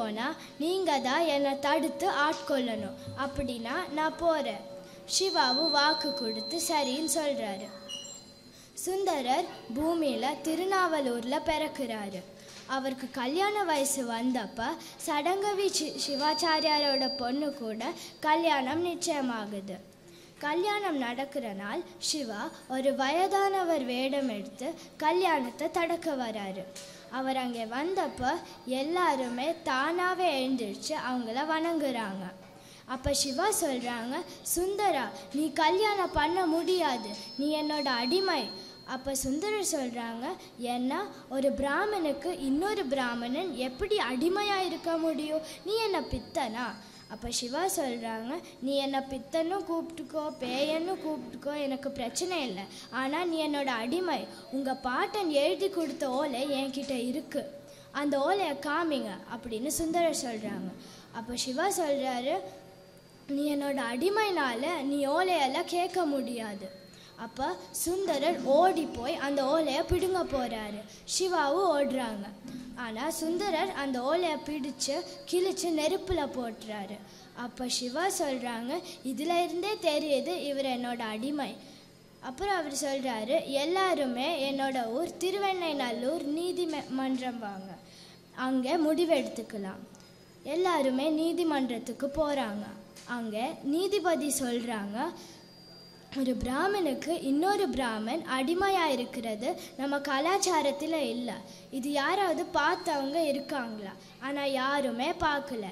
போனால் நீங்கள் தான் என்னை தடுத்து ஆட்கொள்ளணும், அப்படின்னா நான் போகிறேன். சிவாவும் வாக்கு கொடுத்து சரின்னு சொல்கிறாரு. சுந்தரர் பூமியில் திருநாவலூரில் பிறக்கிறாரு. அவருக்கு கல்யாண வயசு வந்தப்ப சடங்கவி சிவாச்சாரியாரோட பொண்ணு கூட கல்யாணம் நிச்சயமாகுது. கல்யாணம் நடக்கிற நாள் சிவா ஒரு வயதானவர் வேடம் எடுத்து கல்யாணத்தை தடுக்க வராரு. அவர் அங்கே வந்தப்போ எல்லாருமே தானாகவே எழுந்திரிச்சு அவங்கள வணங்குறாங்க. அப்போ சிவா சொல்கிறாங்க, சுந்தரா, நீ கல்யாணம் பண்ண முடியாது, நீ என்னோட அடிமை. அப்போ சுந்தரர் சொல்கிறாங்க, ஏன்னா ஒரு பிராமணுக்கு இன்னொரு பிராமணன் எப்படி அடிமையாக இருக்க முடியும், நீ என்ன பித்தனா? அப்போ சிவா சொல்கிறாங்க, நீ என்னை பித்தனும் கூப்பிட்டுக்கோ பேயன்னு கூப்பிட்டுக்கோ, எனக்கு பிரச்சனை இல்லை, ஆனால் நீ என்னோட அடிமை. உங்கள் பாட்டன் எழுதி கொடுத்த ஓலை என்கிட்ட இருக்குது, அந்த ஓலையை காமிங்க அப்படின்னு சுந்தரர் சொல்கிறாங்க. அப்போ சிவா சொல்கிறாரு, நீ என்னோட அடிமைனால நீ ஓலையெல்லாம் கேட்க முடியாது. அப்போ சுந்தரர் ஓடி போய் அந்த ஓலையை பிடுங்க போகிறாரு. சிவாவும் ஓடுறாங்க. ஆனால் சுந்தரர் அந்த ஓலையை பிடிச்சு கிழிச்சு நெருப்பில் போட்டுறாரு. அப்போ சிவா சொல்கிறாங்க, இதில் இருந்தே தெரியுது இவர் என்னோட அடிமை. அப்புறம் அவர் சொல்கிறாரு, எல்லாருமே என்னோட ஊர் திருவெண்ணைநல்லூர் நீதிமன்றம் வாங்க, அங்கே முடிவெடுத்துக்கலாம். எல்லாருமே நீதிமன்றத்துக்கு போகிறாங்க. அங்கே நீதிபதி சொல்கிறாங்க, ஒரு பிராமணுக்கு இன்னொரு பிராமன் அடிமையாக இருக்கிறது நம்ம கலாச்சாரத்தில் இல்லை. இது யாராவது பார்த்தவங்க இருக்காங்களா? ஆனால் யாருமே பார்க்கல.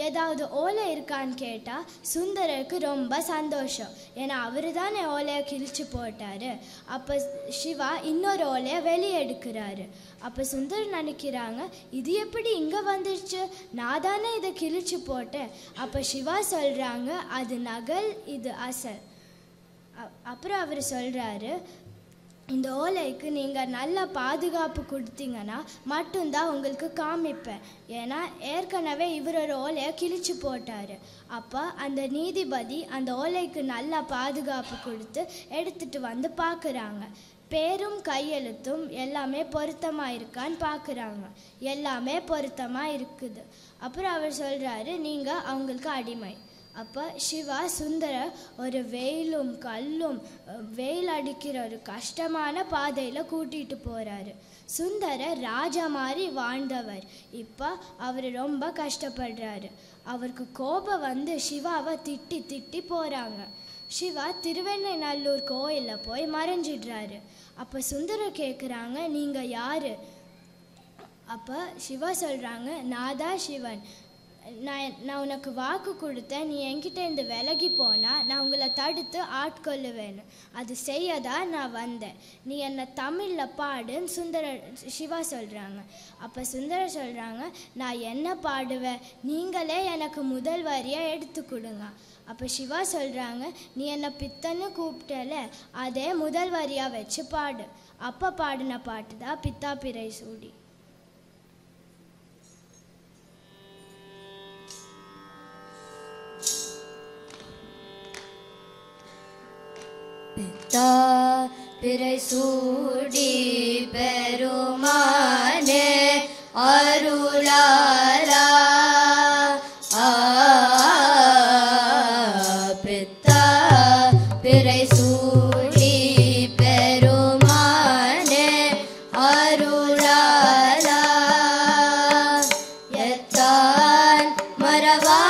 ஏதாவது ஓலை இருக்கான்னு கேட்டால் சுந்தரருக்கு ரொம்ப சந்தோஷம், ஏன்னா அவர் தானே ஓலையை கிழிச்சு போட்டார். அப்போ சிவா இன்னொரு ஓலையை வெளியே எடுக்கிறாரு. அப்போ சுந்தர் நினைக்கிறாங்க, இது எப்படி இங்கே வந்துருச்சு, நான் தானே இதை கிழிச்சு போட்டேன். அப்போ சிவா சொல்கிறாங்க, அது நகல், இது அசல். அப்புறம் அவர் சொல்கிறாரு, இந்த ஓலைக்கு நீங்கள் நல்ல பாதுகாப்பு கொடுத்தீங்கன்னா மட்டும்தான் உங்களுக்கு காமிப்பேன், ஏன்னா ஏற்கனவே இவர் ஒரு ஓலையை கிழிச்சு போட்டார். அப்போ அந்த நீதிபதி அந்த ஓலைக்கு நல்ல பாதுகாப்பு கொடுத்து எடுத்துகிட்டு வந்து பார்க்குறாங்க. பேரும் கையெழுத்தும் எல்லாமே பொருத்தமாக இருக்கான்னு பார்க்குறாங்க. எல்லாமே பொருத்தமாக இருக்குது. அப்புறம் அவர் சொல்கிறாரு, நீங்கள் அவங்களுக்கு அடிமை. அப்போ சிவா சுந்தரர் ஒரு வெயிலும் கல்லும் வெயில் அடிக்கிற ஒரு கஷ்டமான பாதையில் கூட்டிகிட்டு போகிறாரு. சுந்தரர் ராஜா மாதிரி வாழ்ந்தவர். இப்போ அவர் ரொம்ப கஷ்டப்படுறாரு. அவருக்கு கோபம் வந்து சிவாவை திட்டி திட்டி போகிறாங்க. சிவா திருவெண்ணைநல்லூர் கோயிலில் போய் மறைஞ்சிடுறாரு. அப்போ சுந்தரர் கேட்குறாங்க, நீங்கள் யார்? அப்போ சிவா சொல்கிறாங்க, நான் தான் சிவன். நான் உனக்கு வாக்கு கொடுத்தேன், நீ என்கிட்ட இருந்து விலகி போனால் நான் உங்களை தடுத்து ஆட்கொள்ளுவேன்னு. அது செய்ய தான் நான் வந்தேன். நீ என்னை தமிழில் பாடுன்னு சிவா சொல்கிறாங்க. அப்போ சுந்தரர் சொல்கிறாங்க, நான் என்ன பாடுவேன், நீங்களே எனக்கு முதல் வரியாக எடுத்து கொடுங்க. அப்போ சிவா சொல்கிறாங்க, நீ என்னை பித்தன்னு கூப்பிட்டல, அதே முதல் வரியாக வச்சு பாடு. அப்போ பாடின பாட்டு தான் பித்தா பிறை சூடி. பித்தா பிறை சூடி பெருமானே அருளாரா, பித்தா பிறை சூடி பெருமானே அருளாரா, எத்தான் மறவா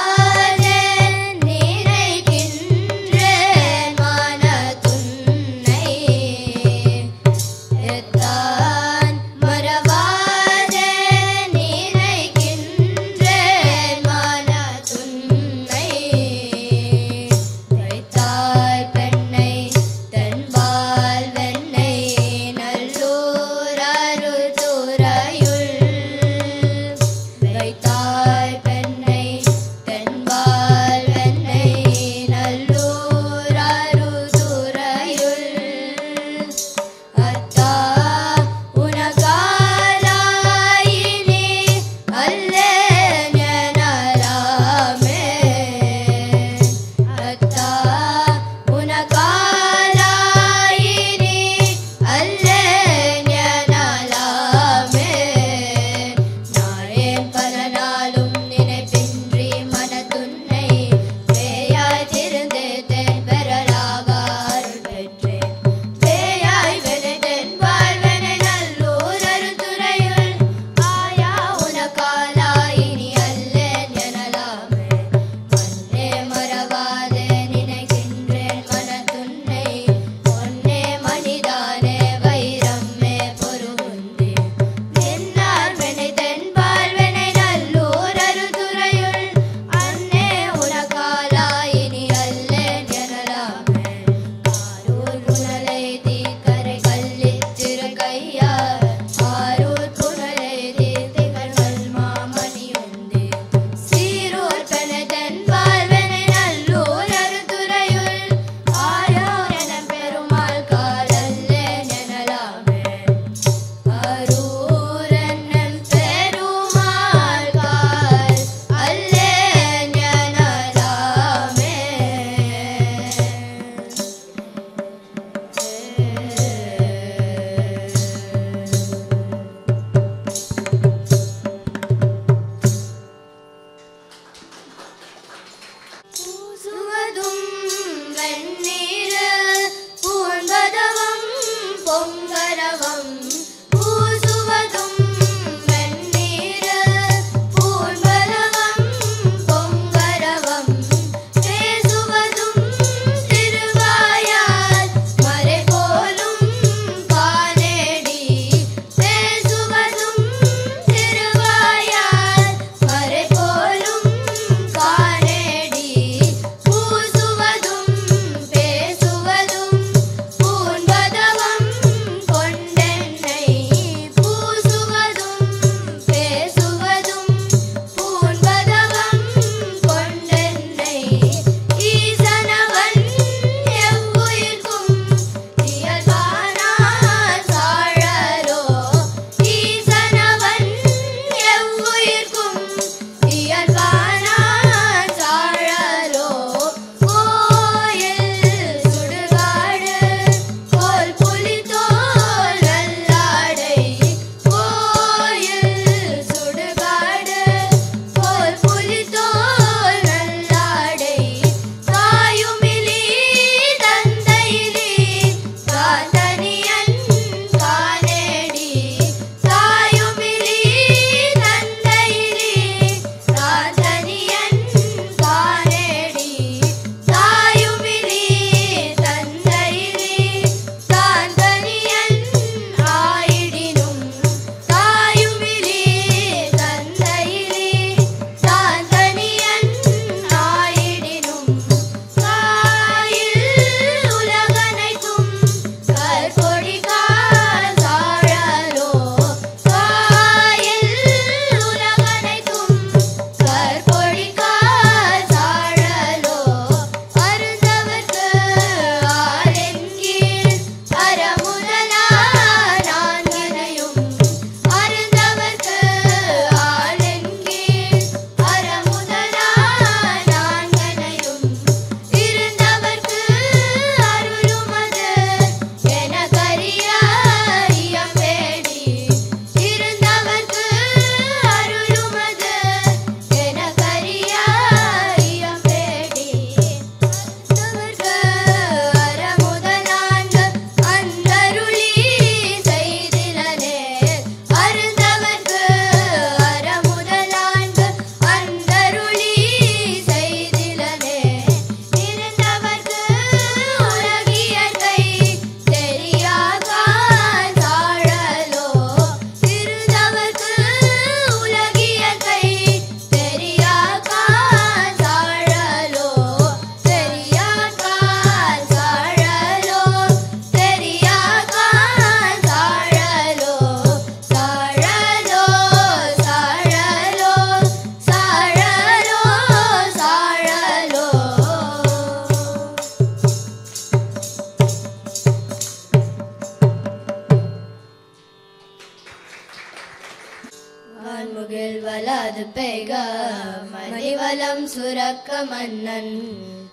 மணிவலம் சுரக்க மன்னன்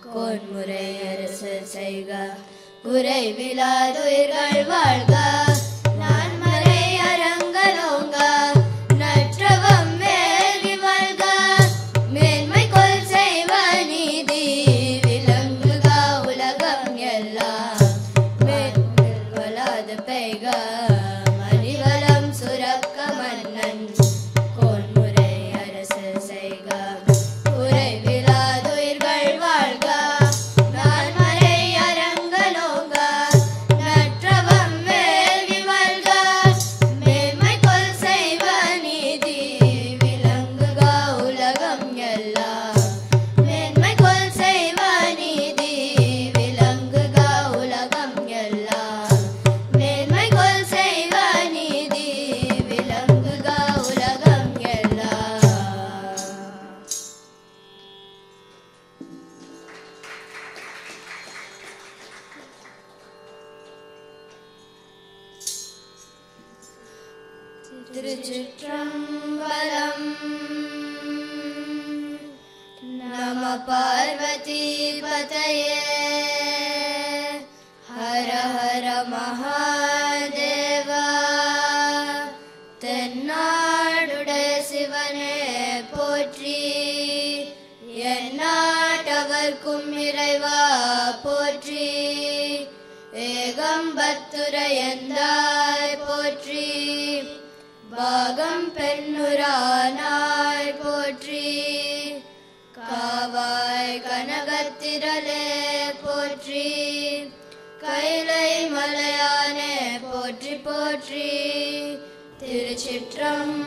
கோன்முறை அரசு செய்க குறை விழாதுயிர்கள் வாழ்க நான்மறை அரங்கலோங்க நற்றவம் வேள்வி வல்க மேன்மை கொள் செய்வ நீதி விளங்குக உலகம் எல்லாம் மேன்மேல் வளாது பெய்க மணிவலம் சுரக்க மன்னன் கோன்முறை அரசு செய்க குறை விழாதுயிர்கள் வாழ்க நான்மறை அரங்கலோங்க நற்றவம் வேள்வி வல்க மேன்மை கொள் செய்வ நீதி விளங்குக உலகம் எல்லாம் மேன்மை கொள் செய்வ நீதி விளங்குக உலகம் எல்லாம் மேன்மை கொள் செய்வ நீதி விளங்குக உலகம் எல்லாம். திருச்சிற்றம்பலம். நம பார்வதி பதயே ஹர ஹர மகாதேவா. தென்னாடுடைய சிவனே போற்றி எந்நாட்டவர்க்கும் இறைவா போற்றி ஏகம்பத்துரையந்தாய் போற்றி பாகம் பெண்ணுரானாய் போற்றி காவாய் கனகத்திரளே போற்றி கைலை மலையானே போற்றி போற்றி. திருச்சிற்றம்பலம்.